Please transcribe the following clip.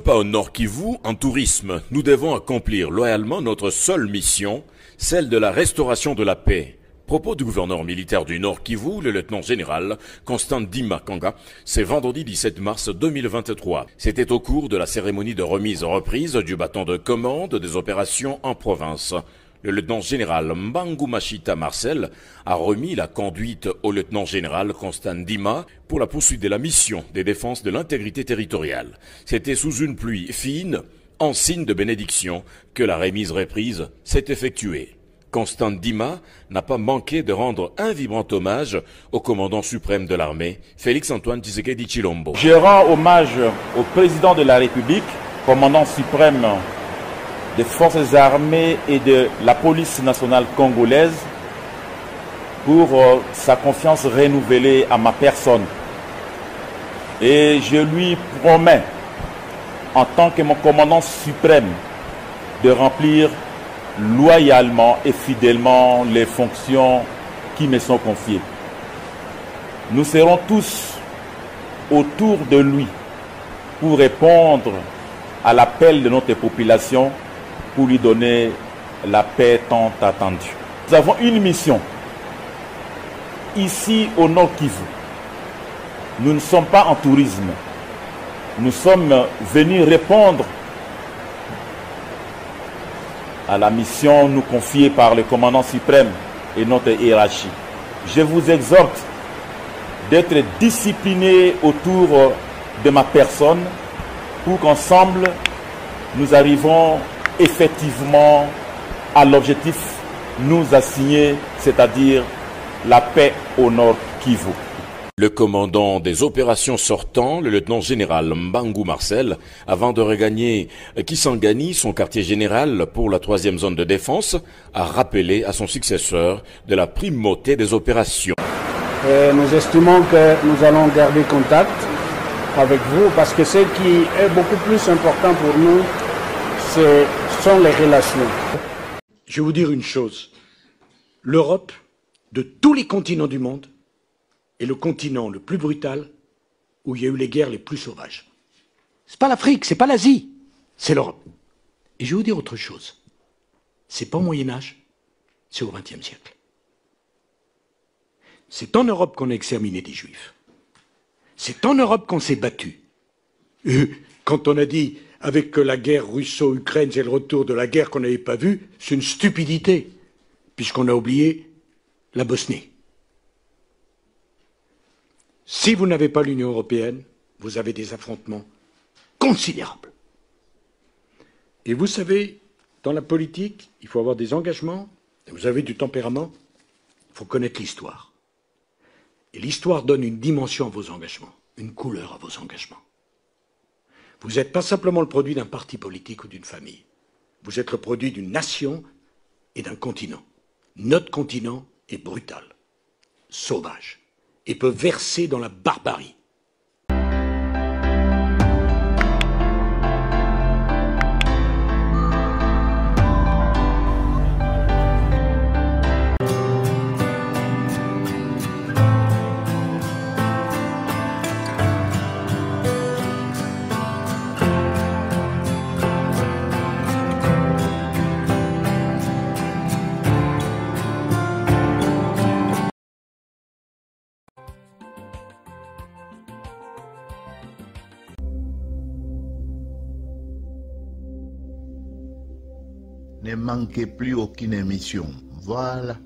pas au Nord Kivu, en tourisme, nous devons accomplir loyalement notre seule mission, celle de la restauration de la paix. Propos du gouverneur militaire du Nord Kivu, le lieutenant-général Constant Ndima Kanga, c'est vendredi 17 mars 2023. C'était au cours de la cérémonie de remise-reprise du bâton de commande des opérations en province. Le lieutenant-général Mbangu Machita Marcel a remis la conduite au lieutenant-général Constant Ndima pour la poursuite de la mission des défenses de l'intégrité territoriale. C'était sous une pluie fine, en signe de bénédiction, que la remise-reprise s'est effectuée. Constant Ndima n'a pas manqué de rendre un vibrant hommage au commandant suprême de l'armée, Félix-Antoine Tshisekedi Tshilombo. Je rends hommage au président de la République, commandant suprême des forces armées et de la police nationale congolaise pour sa confiance renouvelée à ma personne. Et je lui promets, en tant que mon commandant suprême, de remplir loyalement et fidèlement les fonctions qui me sont confiées. Nous serons tous autour de lui pour répondre à l'appel de notre population pour lui donner la paix tant attendue. Nous avons une mission ici au Nord Kivu. Nous ne sommes pas en tourisme. Nous sommes venus répondre à la mission nous confiée par le commandant suprême et notre hiérarchie. Je vous exhorte d'être disciplinés autour de ma personne pour qu'ensemble nous arrivons effectivement à l'objectif nous assigné, c'est-à-dire la paix au Nord Kivu. Le commandant des opérations sortant, le lieutenant-général Mbangu Marcel, avant de regagner Kisangani, son quartier général pour la 3e zone de défense, a rappelé à son successeur de la primauté des opérations. Nous estimons que nous allons garder contact avec vous parce que ce qui est beaucoup plus important pour nous, ce sont les relations. Je vais vous dire une chose. L'Europe, de tous les continents du monde, est le continent le plus brutal où il y a eu les guerres les plus sauvages. C'est pas l'Afrique, c'est pas l'Asie, c'est l'Europe. Et je vais vous dire autre chose. C'est pas au Moyen-Âge, c'est au XXe siècle. C'est en Europe qu'on a exterminé des Juifs. C'est en Europe qu'on s'est battu. Quand on a dit avec la guerre russo-ukraine, c'est le retour de la guerre qu'on n'avait pas vue, c'est une stupidité, puisqu'on a oublié la Bosnie. Si vous n'avez pas l'Union européenne, vous avez des affrontements considérables. Et vous savez, dans la politique, il faut avoir des engagements, vous avez du tempérament, il faut connaître l'histoire. Et l'histoire donne une dimension à vos engagements, une couleur à vos engagements. Vous n'êtes pas simplement le produit d'un parti politique ou d'une famille. Vous êtes le produit d'une nation et d'un continent. Notre continent est brutal, sauvage, et peut verser dans la barbarie. Ne manquez plus aucune émission. Voilà.